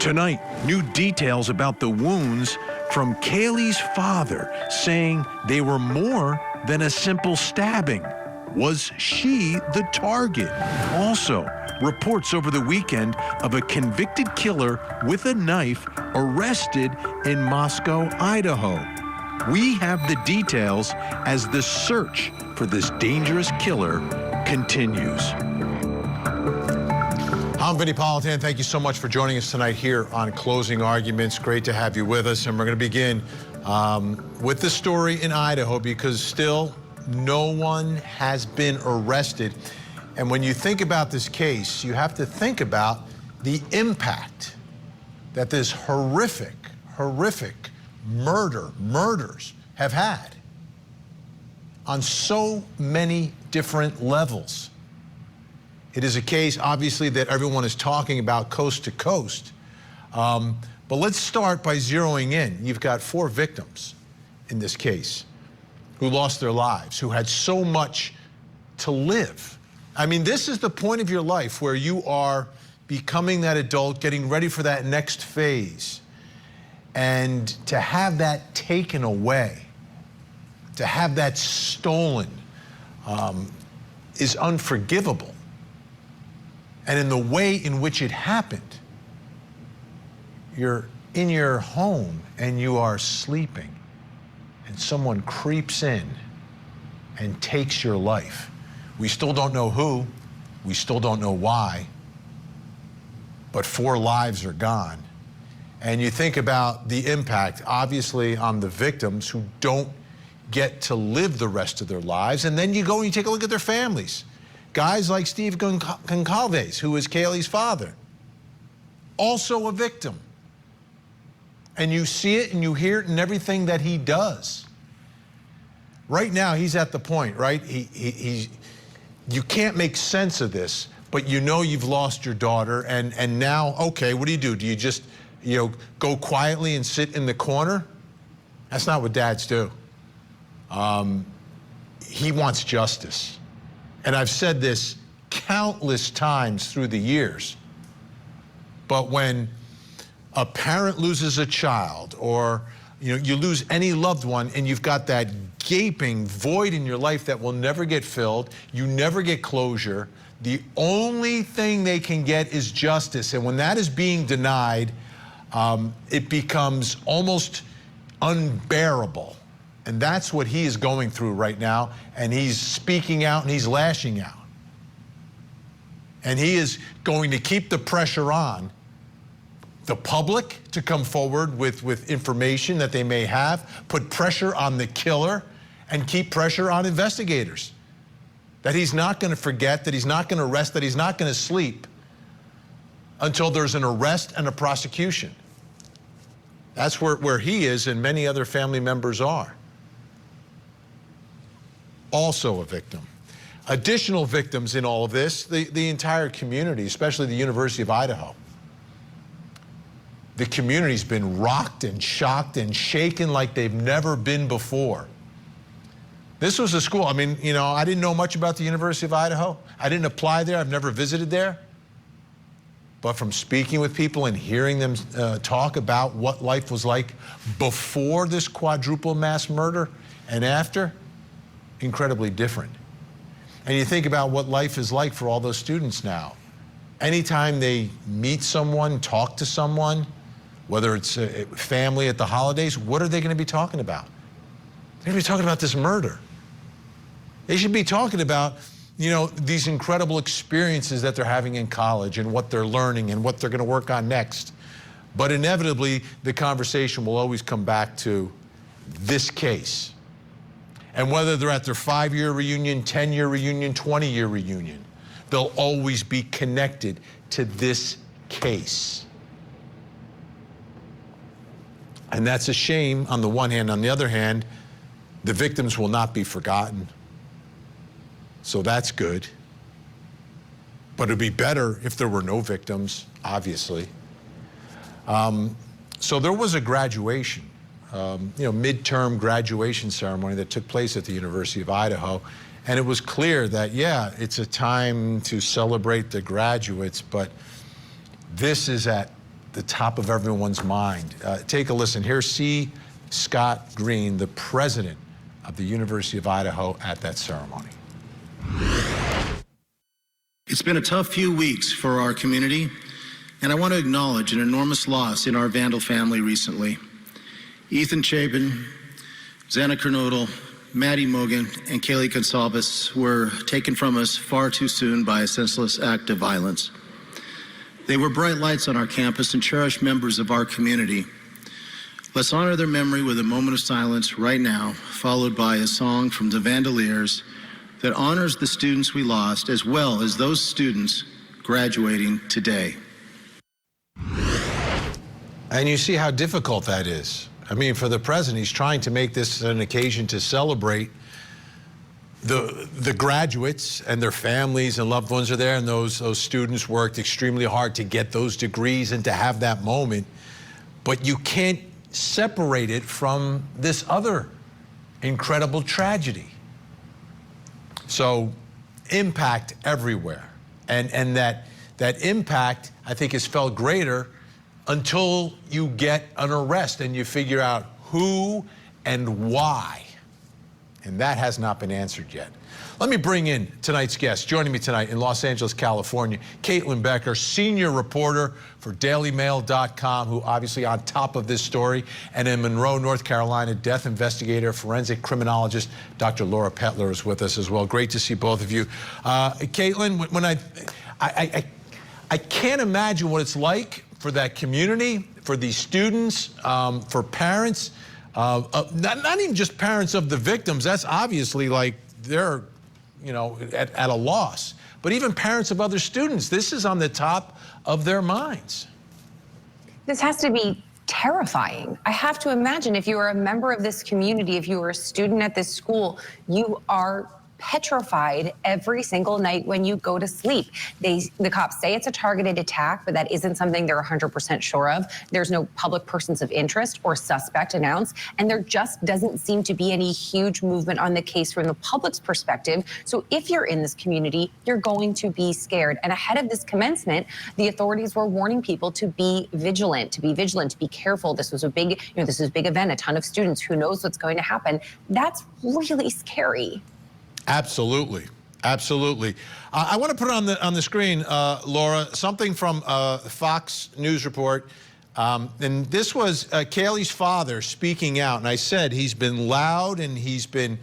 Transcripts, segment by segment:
Tonight, new details about the wounds from Kaylee's father, saying they were more than a simple stabbing. Was she the target? Also, reports over the weekend of a convicted killer with a knife arrested in Moscow, Idaho. We have the details as the search for this dangerous killer continues. I'm Vinny Politan. Thank you so much for joining us tonight here on Closing Arguments. Great to have you with us. And we're going to begin with the story in Idaho because still no one has been arrested. And when you think about this case, you have to think about the impact that this horrific murders have had on so many different levels. It is a case, obviously, that everyone is talking about coast to coast. But let's start by zeroing in. You've got 4 victims in this case who lost their lives, who had so much to live. I mean, this is the point of your life where you are becoming that adult, getting ready for that next phase. And to have that taken away, to have that stolen, is unforgivable. And in the way in which it happened, you're in your home and you are sleeping, and someone creeps in and takes your life. We still don't know who, we still don't know why, but 4 lives are gone. And you think about the impact, obviously, on the victims who don't get to live the rest of their lives, and then you go and you take a look at their families. Guys like Steve Goncalves, who is Kaylee's father, also a victim. And you see it and you hear it in everything that he does. Right now, he's at the point, right? You can't make sense of this, but you know you've lost your daughter, and now, okay, what do? Do you just, go quietly and sit in the corner? That's not what dads do. He wants justice. And I've said this countless times through the years, but when a parent loses a child, or you lose any loved one, and you've got that gaping void in your life that will never get filled, you never get closure, the only thing they can get is justice. And when that is being denied, it becomes almost unbearable. And that's what he is going through right now, and he's speaking out and he's lashing out. And he is going to keep the pressure on the public to come forward with information that they may have, put pressure on the killer, and keep pressure on investigators. That he's not going to forget, that he's not going to rest, that he's not going to sleep until there's an arrest and a prosecution. That's where he is and many other family members are. Also a victim. Additional victims in all of this, the entire community, especially the University of Idaho. The community's been rocked and shocked and shaken like they've never been before. This was a school, I mean, I didn't know much about the University of Idaho. I didn't apply there, I've never visited there. But from speaking with people and hearing them talk about what life was like before this quadruple mass murder and after, incredibly different. And you think about what life is like for all those students now. Anytime they meet someone, talk to someone, whether it's a family at the holidays, what are they going to be talking about? They're going to be talking about this murder. They should be talking about, these incredible experiences that they're having in college and what they're learning and what they're going to work on next. But inevitably, the conversation will always come back to this case. And whether they're at their 5-year reunion, 10-year reunion, 20-year reunion, they'll always be connected to this case. And that's a shame on the one hand. On the other hand, the victims will not be forgotten. So that's good. But it'd be better if there were no victims, obviously. So there was a graduation. Midterm graduation ceremony that took place at the University of Idaho. And it was clear that, yeah, it's a time to celebrate the graduates, but this is at the top of everyone's mind. Take a listen. Here's C. Scott Green, the president of the University of Idaho, at that ceremony. It's been a tough few weeks for our community, and I want to acknowledge an enormous loss in our Vandal family recently. Ethan Chabin, Xana Kernodle, Maddie Mogan, and Kaylee Goncalves were taken from us far too soon by a senseless act of violence. They were bright lights on our campus and cherished members of our community. Let's honor their memory with a moment of silence right now, followed by a song from the Vandaliers that honors the students we lost, as well as those students graduating today. And you see how difficult that is. I mean, for the president, he's trying to make this an occasion to celebrate the graduates and their families and loved ones are there, and those students worked extremely hard to get those degrees and to have that moment. But you can't separate it from this other incredible tragedy. So impact everywhere. And that impact, I think, is felt greater until you get an arrest and you figure out who and why. And that has not been answered yet. Let me bring in tonight's guest. Joining me tonight in Los Angeles, California, Caitlin Becker, senior reporter for DailyMail.com, who obviously on top of this story, and in Monroe, North Carolina, death investigator, forensic criminologist, Dr. Laura Petler is with us as well. Great to see both of you. Caitlin, when I can't imagine what it's like for that community, for these students, for parents, not even just parents of the victims. That's obviously like they're, at a loss. But even parents of other students, this is on the top of their minds. This has to be terrifying. I have to imagine if you are a member of this community, if you are a student at this school, you are petrified every single night when you go to sleep. The cops say it's a targeted attack, but that isn't something they're 100% sure of. There's no public persons of interest or suspect announced, and there just doesn't seem to be any huge movement on the case from the public's perspective. So if you're in this community, you're going to be scared. And ahead of this commencement, the authorities were warning people to be vigilant, to be careful. This was a big, this is a big event, a ton of students, who knows what's going to happen. That's really scary. Absolutely, absolutely. I want to put on the screen, Laura, something from Fox News report, and this was Kaylee's father speaking out. And I said he's been loud and he's been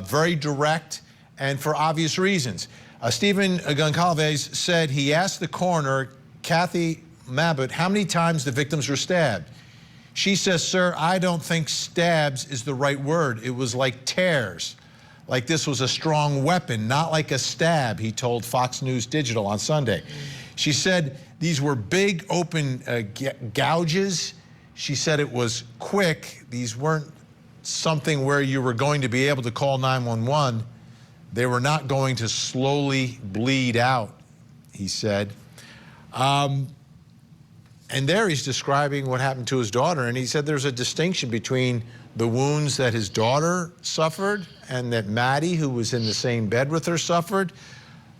very direct, and for obvious reasons. Stephen Goncalves said he asked the coroner, Kathy Mabbutt, how many times the victims were stabbed. She says, "Sir, I don't think stabs is the right word. It was like tears. Like this was a strong weapon, not like a stab," he told Fox News Digital on Sunday. She said these were big open gouges. She said it was quick. These weren't something where you were going to be able to call 911. They were not going to slowly bleed out, he said. And there he's describing what happened to his daughter, and he said there's a distinction between the wounds that his daughter suffered and that Maddie, who was in the same bed with her, suffered.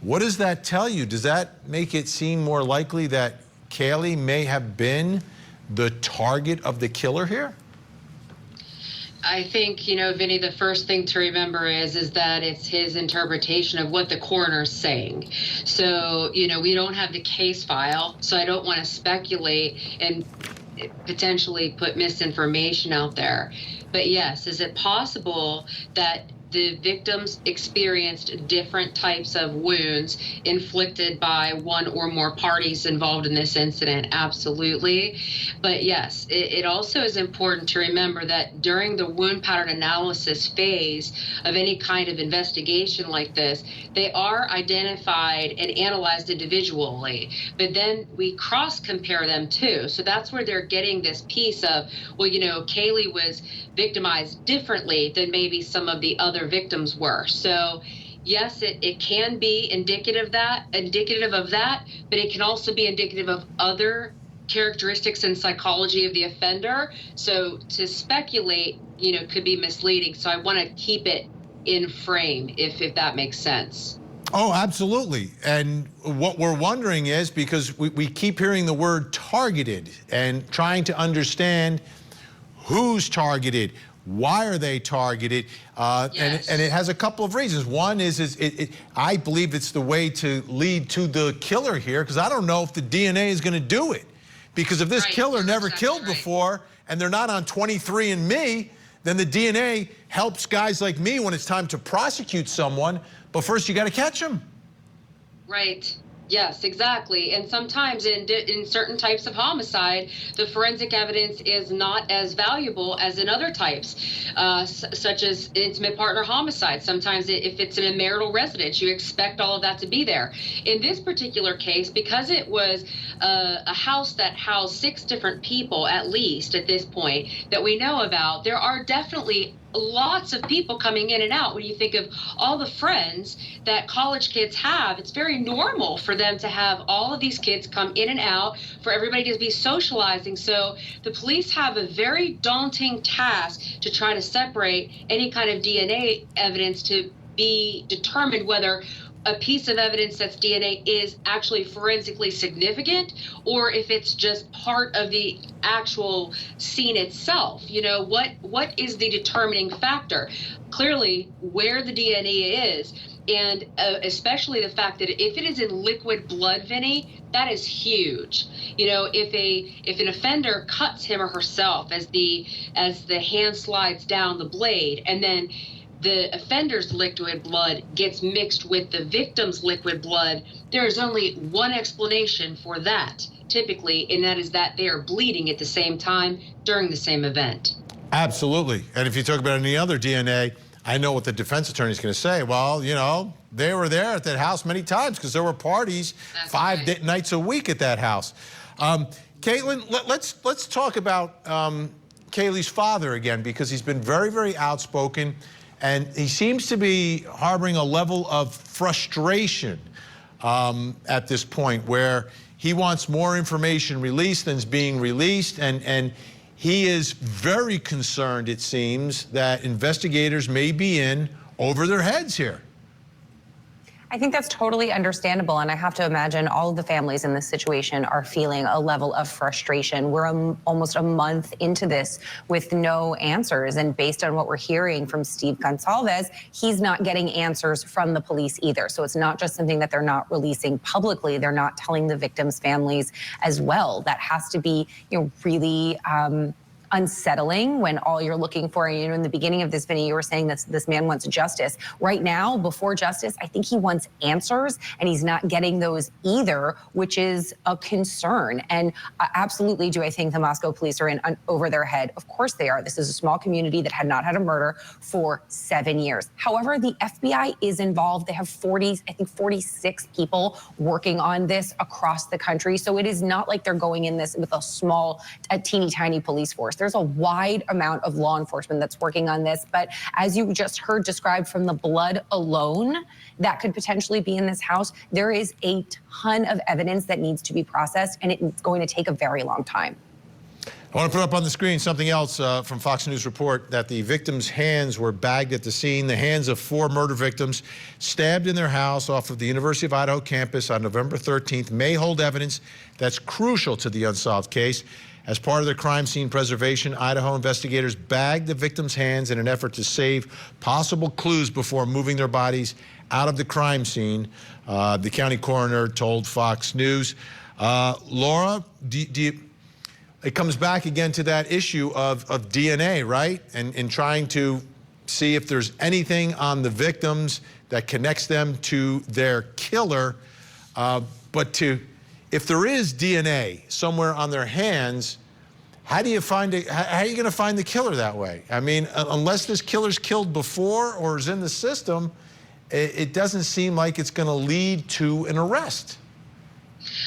What does that tell you? Does that make it seem more likely that Kaylee may have been the target of the killer here? I think, Vinny, the first thing to remember is that it's his interpretation of what the coroner's saying. So, we don't have the case file, so I don't want to speculate and potentially put misinformation out there. But yes, is it possible that the victims experienced different types of wounds inflicted by one or more parties involved in this incident? Absolutely. But yes, it also is important to remember that during the wound pattern analysis phase of any kind of investigation like this, they are identified and analyzed individually, but then we cross-compare them too. So that's where they're getting this piece of, well, Kaylee was victimized differently than maybe some of the other victims were. So yes, it can be indicative of that, but it can also be indicative of other characteristics and psychology of the offender. So to speculate, could be misleading. So I want to keep it in frame, if that makes sense. Oh, absolutely. And what we're wondering is, because we keep hearing the word targeted and trying to understand who's targeted, why are they targeted, Yes. and it has a couple of reasons. One is I believe it's the way to lead to the killer here, because I don't know if the DNA is going to do it. Because if this Right, killer you're never exactly killed right. before and they're not on 23andMe, then the DNA helps guys like me when it's time to prosecute someone. But first, you got to catch them. Right. Yes, exactly. And sometimes in certain types of homicide, the forensic evidence is not as valuable as in other types, such as intimate partner homicide. Sometimes if it's in a marital residence, you expect all of that to be there. In this particular case, because it was a house that housed 6 different people, at least at this point, that we know about, there are definitely lots of people coming in and out. When you think of all the friends that college kids have, it's very normal for them to have all of these kids come in and out, for everybody to be socializing. So the police have a very daunting task to try to separate any kind of DNA evidence to be determined whether a piece of evidence that's DNA is actually forensically significant, or if it's just part of the actual scene itself. You know, what is the determining factor? Clearly, where the DNA is, and especially the fact that if it is in liquid blood, Vinny, that is huge. You know, if an offender cuts him or herself as the hand slides down the blade, and then the offender's liquid blood gets mixed with the victim's liquid blood, there is only one explanation for that, typically, and that is that they are bleeding at the same time during the same event. Absolutely. And if you talk about any other DNA, I know what the defense attorney is going to say. Well, you know, they were there at that house many times because there were parties That's 5 right. nights a week at that house. Caitlin, let's talk about Kaylee's father again, because he's been very, very outspoken. And he seems to be harboring a level of frustration at this point, where he wants more information released than is being released. And he is very concerned, it seems, that investigators may be in over their heads here. I think that's totally understandable, and I have to imagine all of the families in this situation are feeling a level of frustration. We're almost a month into this with no answers, and based on what we're hearing from Steve Goncalves, he's not getting answers from the police either. So it's not just something that they're not releasing publicly, they're not telling the victims' families as well. That has to be, you know, really unsettling when all you're looking for, you know, in the beginning of this video, you were saying that this man wants justice. Right now, before justice, I think he wants answers, and he's not getting those either, which is a concern. And absolutely, do I think the Moscow police are in over their head? Of course they are. This is a small community that had not had a murder for 7 years. However, the FBI is involved. They have 46 people working on this across the country. So it is not like they're going in this with a teeny tiny police force. There's a wide amount of law enforcement that's working on this. But as you just heard described from the blood alone that could potentially be in this house, there is a ton of evidence that needs to be processed, and it's going to take a very long time. I want to put up on the screen something else from Fox News report, that the victims' hands were bagged at the scene. The hands of 4 murder victims stabbed in their house off of the University of Idaho campus on November 13th may hold evidence that's crucial to the unsolved case. As part of their crime scene preservation, Idaho investigators bagged the victims' hands in an effort to save possible clues before moving their bodies out of the crime scene, the county coroner told Fox News. Laura, it comes back again to that issue of DNA, right? And trying to see if there's anything on the victims that connects them to their killer. If there is DNA somewhere on their hands, how do you find it? How are you going to find the killer that way? I mean, unless this killer's killed before or is in the system, it doesn't seem like it's going to lead to an arrest.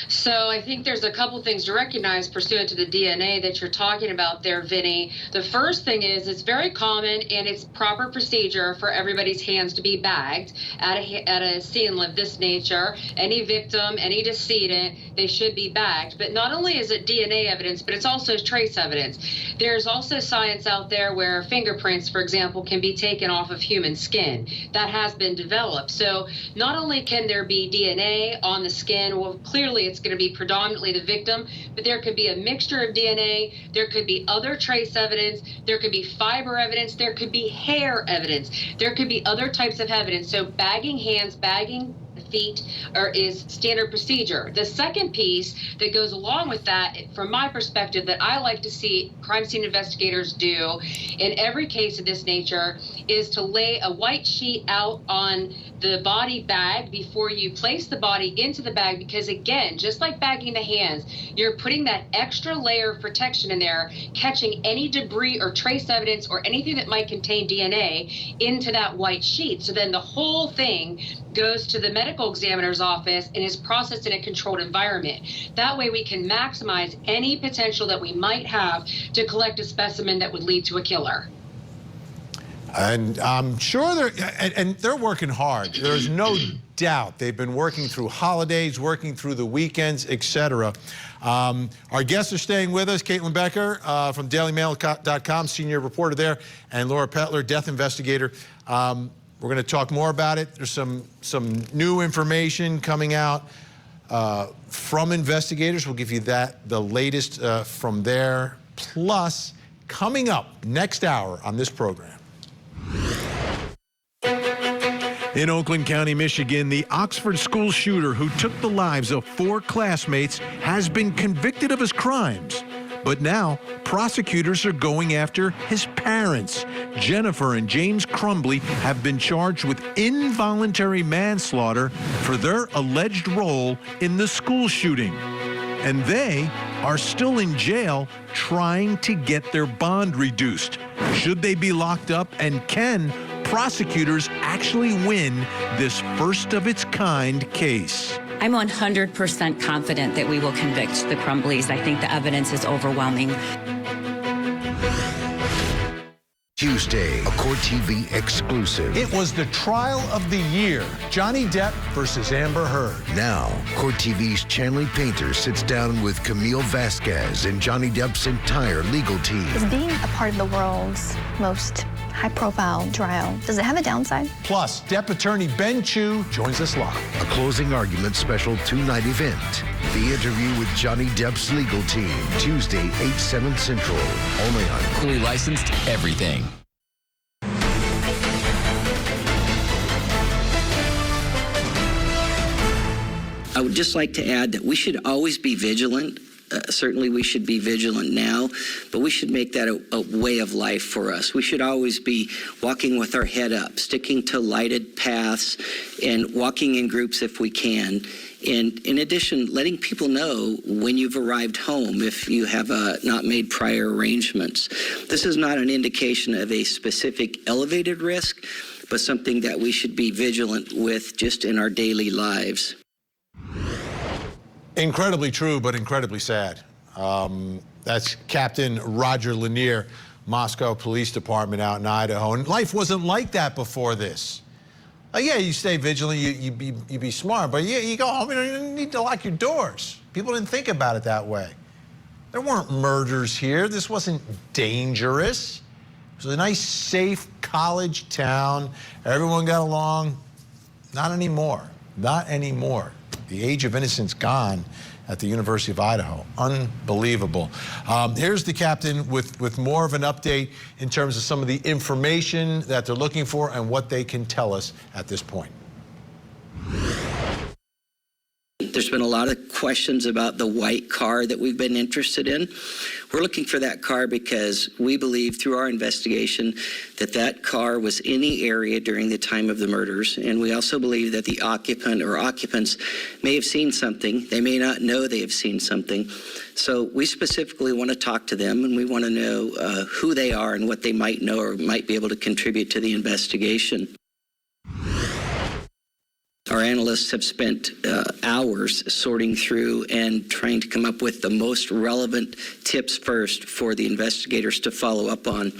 So I think there's a couple things to recognize pursuant to the DNA that you're talking about there, Vinny. The first thing is it's very common and it's proper procedure for everybody's hands to be bagged at a scene of this nature. Any victim, any decedent, they should be bagged. But not only is it DNA evidence, but it's also trace evidence. There's also science out there where fingerprints, for example, can be taken off of human skin. That has been developed. So not only can there be DNA on the skin, well, clearly it's going to be predominantly the victim, but there could be a mixture of DNA, there could be other trace evidence, there could be fiber evidence, there could be hair evidence, there could be other types of evidence. So bagging hands, bagging feet is standard procedure. The second piece that goes along with that, from my perspective, that I like to see crime scene investigators do in every case of this nature is to lay a white sheet out on the body bag before you place the body into the bag, because again, just like bagging the hands, you're putting that extra layer of protection in there, catching any debris or trace evidence or anything that might contain DNA into that white sheet. So then the whole thing goes to the medical examiner's office and is processed in a controlled environment. That way we can maximize any potential that we might have to collect a specimen that would lead to a killer. And I'm sure they're working hard. There's no doubt they've been working through holidays, working through the weekends, etc. Our guests are staying with us. Caitlin Becker from DailyMail.com, senior reporter there, and Laura Petler, death investigator. We're going to talk more about it. There's some new information coming out from investigators. We'll give you the latest from there. Plus, coming up next hour on this program. In Oakland County, Michigan, the Oxford school shooter who took the lives of 4 classmates has been convicted of his crimes. But now, prosecutors are going after his parents. Jennifer and James Crumbly have been charged with involuntary manslaughter for their alleged role in the school shooting. And they are still in jail trying to get their bond reduced. Should they be locked up, and can prosecutors actually win this first-of-its-kind case? I'm 100% confident that we will convict the Crumbleys. I think the evidence is overwhelming. Tuesday, a Court TV exclusive. It was the trial of the year, Johnny Depp versus Amber Heard. Now, Court TV's Chanley Painter sits down with Camille Vasquez and Johnny Depp's entire legal team. Is being a part of the world's most high-profile trial, does it have a downside? Plus, Depp attorney Ben Chu joins us live. A closing argument special 2-night event. The interview with Johnny Depp's legal team, Tuesday, 8/7 Central, only on Fully licensed everything. I would just like to add that we should always be vigilant. Certainly we should be vigilant now, but we should make that a way of life for us. We should always be walking with our head up, sticking to lighted paths, and walking in groups if we can. And in addition, letting people know when you've arrived home if you have not made prior arrangements. This is not an indication of a specific elevated risk, but something that we should be vigilant with just in our daily lives. Incredibly true, but incredibly sad. That's Captain Roger Lanier, Moscow Police Department out in Idaho. And life wasn't like that before this. Yeah, you stay vigilant, you be smart, but yeah, you go home, you don't need to lock your doors. People didn't think about it that way. There weren't murders here. This wasn't dangerous. It was a nice, safe college town. Everyone got along. Not anymore. Not anymore. The age of innocence gone at the University of Idaho. Unbelievable. Here's the captain with more of an update in terms of some of the information that they're looking for and what they can tell us at this point. There's been a lot of questions about the white car that we've been interested in. We're looking for that car because we believe through our investigation that that car was in the area during the time of the murders. And we also believe that the occupant or occupants may have seen something. They may not know they have seen something. So we specifically want to talk to them, and we want to know who they are and what they might know or might be able to contribute to the investigation. Our analysts have spent hours sorting through and trying to come up with the most relevant tips first for the investigators to follow up on.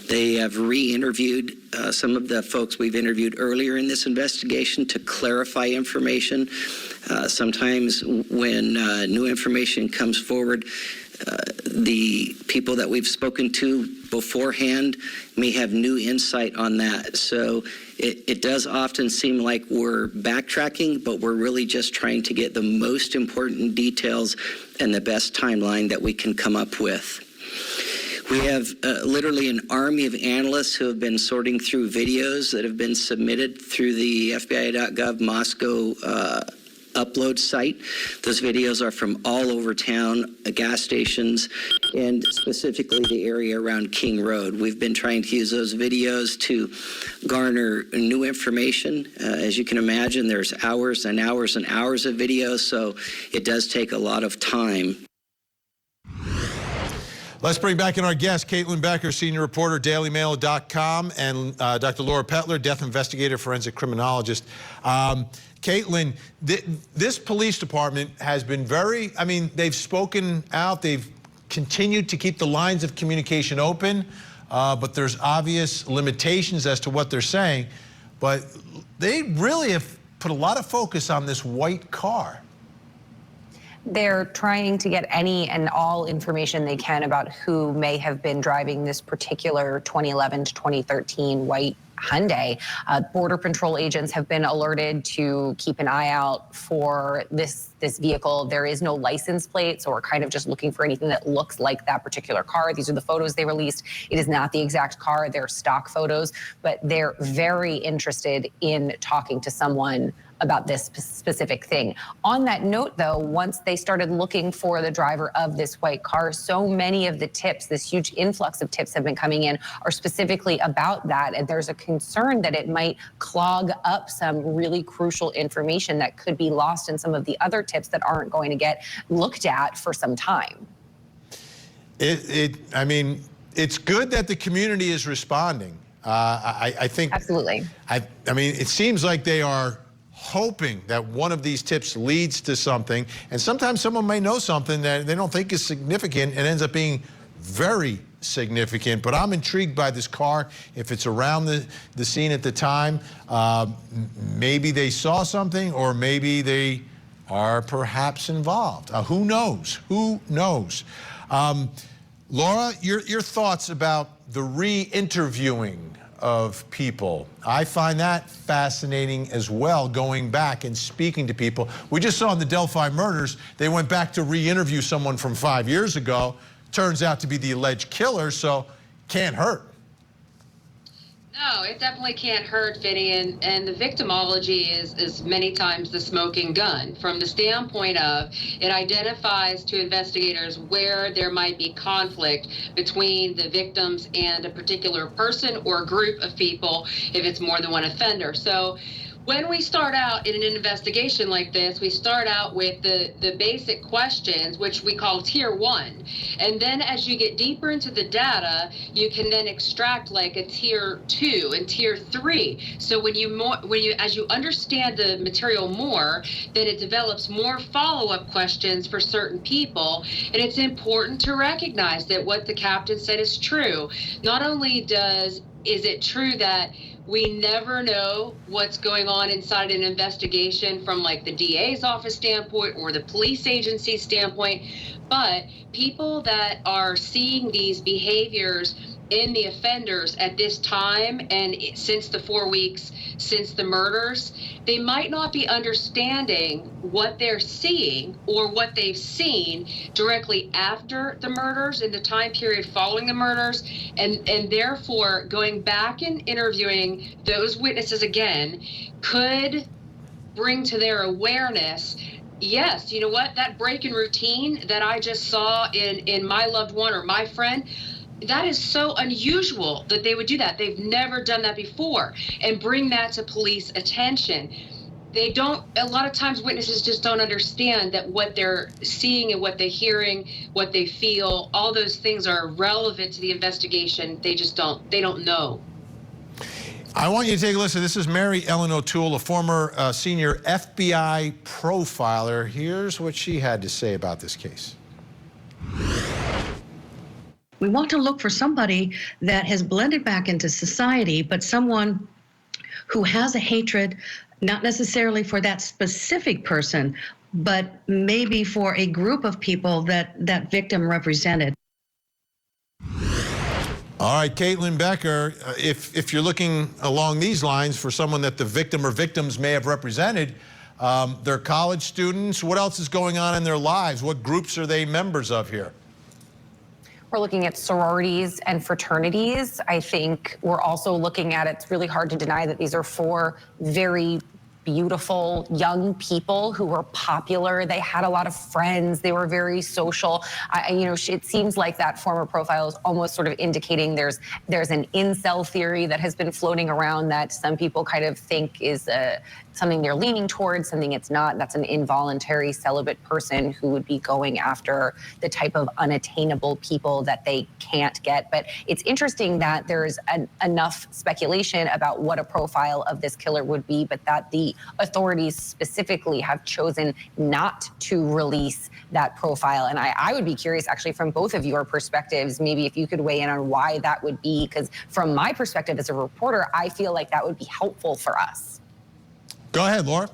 They have re-interviewed some of the folks we've interviewed earlier in this investigation to clarify information. Sometimes when new information comes forward, the people that we've spoken to beforehand may have new insight on that. So it does often seem like we're backtracking, but we're really just trying to get the most important details and the best timeline that we can come up with. We have literally an army of analysts who have been sorting through videos that have been submitted through the FBI.gov Moscow upload site. Those videos are from all over town, gas stations, and specifically the area around King Road. We've been trying to use those videos to garner new information. As you can imagine, there's hours and hours and hours of video, so it does take a lot of time. Let's bring back in our guest, Caitlin Becker, senior reporter, dailymail.com, and Dr. Laura Pettler, death investigator, forensic criminologist. Caitlin, this police department has been they've spoken out, they've continued to keep the lines of communication open, but there's obvious limitations as to what they're saying. But they really have put a lot of focus on this white car. They're trying to get any and all information they can about who may have been driving this particular 2011 to 2013 white Hyundai. Border Patrol agents have been alerted to keep an eye out for this vehicle. There is no license plate, so we're kind of just looking for anything that looks like that particular car. These are the photos they released. It is not the exact car. They're stock photos, but they're very interested in talking to someone about this specific thing. On that note, though, once they started looking for the driver of this white car, so many of the tips, this huge influx of tips have been coming in, are specifically about that. And there's a concern that it might clog up some really crucial information that could be lost in some of the other tips that aren't going to get looked at for some time. I mean, it's good that the community is responding. I think. Absolutely. I mean, it seems like they are hoping that one of these tips leads to something, and sometimes someone may know something that they don't think is significant and ends up being very significant. But I'm intrigued by this car. If it's around the scene at the time, maybe they saw something, or maybe they are perhaps involved. Who knows? Who knows? Laura, your thoughts about the re-interviewing of people. I find that fascinating as well, going back and speaking to people. We just saw in the Delphi murders, they went back to re-interview someone from 5 years ago. Turns out to be the alleged killer, so can't hurt. No, it definitely can't hurt, Vinny, and the victimology is many times the smoking gun, from the standpoint of it identifies to investigators where there might be conflict between the victims and a particular person or group of people if it's more than one offender. So when we start out in an investigation like this, we start out with the basic questions, which we call tier 1. And then as you get deeper into the data, you can then extract like a tier 2 and tier 3. So as you understand the material more, then it develops more follow-up questions for certain people. And it's important to recognize that what the captain said is true. Not only is it true that we never know what's going on inside an investigation from like the DA's office standpoint or the police agency standpoint, but people that are seeing these behaviors in the offenders at this time and since the 4 weeks since the murders, they might not be understanding what they're seeing or what they've seen directly after the murders in the time period following the murders, and therefore going back and interviewing those witnesses again could bring to their awareness, yes, you know what, that break in routine that I just saw in my loved one or my friend, that is so unusual that they would do that. They've never done that before, and bring that to police attention. A lot of times witnesses just don't understand that what they're seeing and what they're hearing, what they feel, all those things are relevant to the investigation. They don't know. I want you to take a listen. This is Mary Ellen O'Toole, a former senior FBI profiler. Here's what she had to say about this case. We want to look for somebody that has blended back into society, but someone who has a hatred, not necessarily for that specific person, but maybe for a group of people that that victim represented. All right, Caitlin Becker, if you're looking along these lines for someone that the victim or victims may have represented, they're college students. What else is going on in their lives? What groups are they members of here? We're looking at sororities and fraternities. I think we're also looking at, it's really hard to deny that these are four very beautiful young people who were popular. They had a lot of friends. They were very social. It seems like that former profile is almost sort of indicating there's an incel theory that has been floating around that some people kind of think is something they're leaning towards, something it's not. That's an involuntary celibate person who would be going after the type of unattainable people that they can't get. But it's interesting that there's enough speculation about what a profile of this killer would be, but that the authorities specifically have chosen not to release that profile. And I would be curious, actually, from both of your perspectives, maybe if you could weigh in on why that would be, because from my perspective as a reporter, I feel like that would be helpful for us. Go ahead, Laura.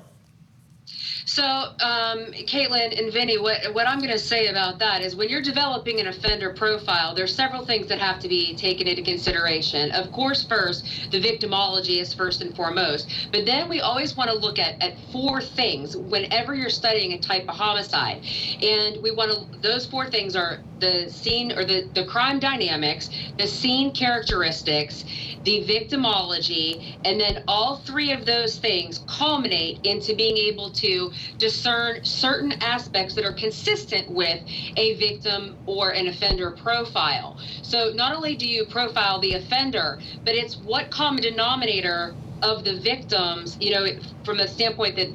So, Caitlin and Vinny, what I'm going to say about that is when you're developing an offender profile, there's several things that have to be taken into consideration. Of course, first, the victimology is first and foremost. But then we always want to look at four things whenever you're studying a type of homicide. And those four things are the scene or the crime dynamics, the scene characteristics, the victimology, and then all three of those things culminate into being able to discern certain aspects that are consistent with a victim or an offender profile. So not only do you profile the offender, but it's what common denominator of the victims, from the standpoint that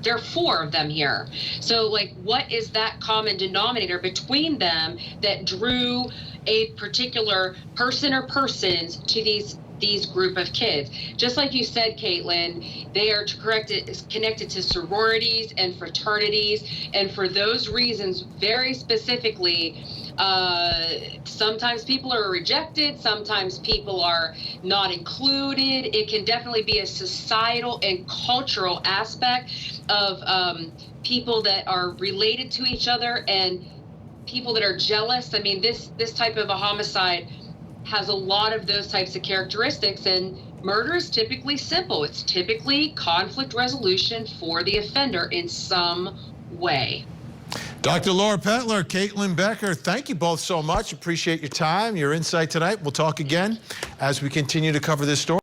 there are four of them here. So like, what is that common denominator between them that drew a particular person or persons to these group of kids? Just like you said, Caitlin, they are connected to sororities and fraternities, and for those reasons, very specifically, sometimes people are rejected, sometimes people are not included. It can definitely be a societal and cultural aspect of people that are related to each other and people that are jealous. I mean, this type of a homicide has a lot of those types of characteristics, and murder is typically simple. It's typically conflict resolution for the offender in some way. Dr. Laura Petler, Caitlin Becker, thank you both so much. Appreciate your time, your insight tonight. We'll talk again as we continue to cover this story.